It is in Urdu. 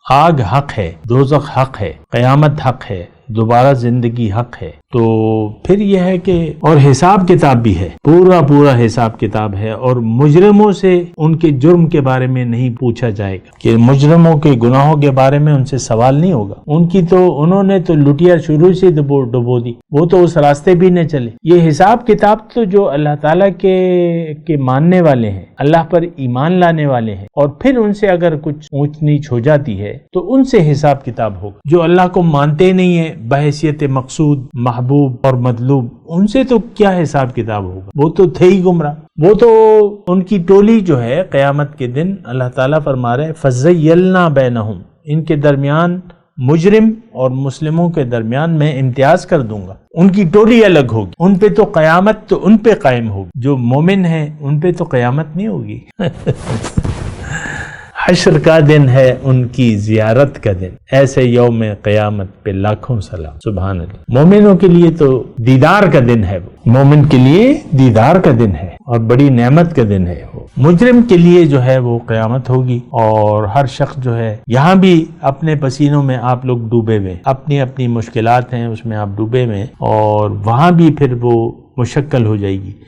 آگ حق ہے، دوزخ حق ہے، قیامت حق ہے، دوبارہ زندگی حق ہے، تو پھر یہ ہے کہ اور حساب کتاب بھی ہے، پورا حساب کتاب ہے، اور مجرموں سے ان کے جرم کے بارے میں نہیں پوچھا جائے گا، کہ مجرموں کے گناہوں کے بارے میں ان سے سوال نہیں ہوگا، انہوں نے تو لٹیا شروع سے ڈبو دی، وہ تو اس راستے بھی نہ چلے۔ یہ حساب کتاب تو جو اللہ تعالیٰ کے ماننے والے ہیں، اللہ پر ایمان لانے والے ہیں، اور پھر ان سے اگر کچھ اونچ نیچ ہو جاتی ہے تو ان سے حساب کتاب ہوگا۔ جو اللہ کو مانتے نہیں ہیں بحیثیت مقصود، محبوب اور مطلوب، ان سے تو کیا حساب کتاب ہوگا، وہ تو تھے ہی گمراہ، وہ تو ان کی ٹولی جو ہے قیامت کے دن اللہ تعالیٰ فرما رہے فَزَيَّلْنَا بَيْنَهُمْ، ان کے درمیان مجرم اور مسلموں کے درمیان میں امتیاز کر دوں گا، ان کی ٹولی الگ ہوگی، ان پہ تو قیامت تو ان پہ قائم ہوگی، جو مومن ہیں ان پہ تو قیامت نہیں ہوگی۔ حشر کا دن ہے ان کی زیارت کا دن، ایسے یوم قیامت پہ لاکھوں سلام، سبحان اللہ۔ مومنوں کے لیے تو دیدار کا دن ہے، وہ مومن کے لیے دیدار کا دن ہے اور بڑی نعمت کا دن ہے، وہ مجرم کے لیے جو ہے وہ قیامت ہوگی، اور ہر شخص جو ہے یہاں بھی اپنے پسینوں میں آپ لوگ ڈوبے ہوئے، اپنی اپنی مشکلات ہیں اس میں آپ ڈوبے ہوئے، اور وہاں بھی پھر وہ مشکل ہو جائے گی۔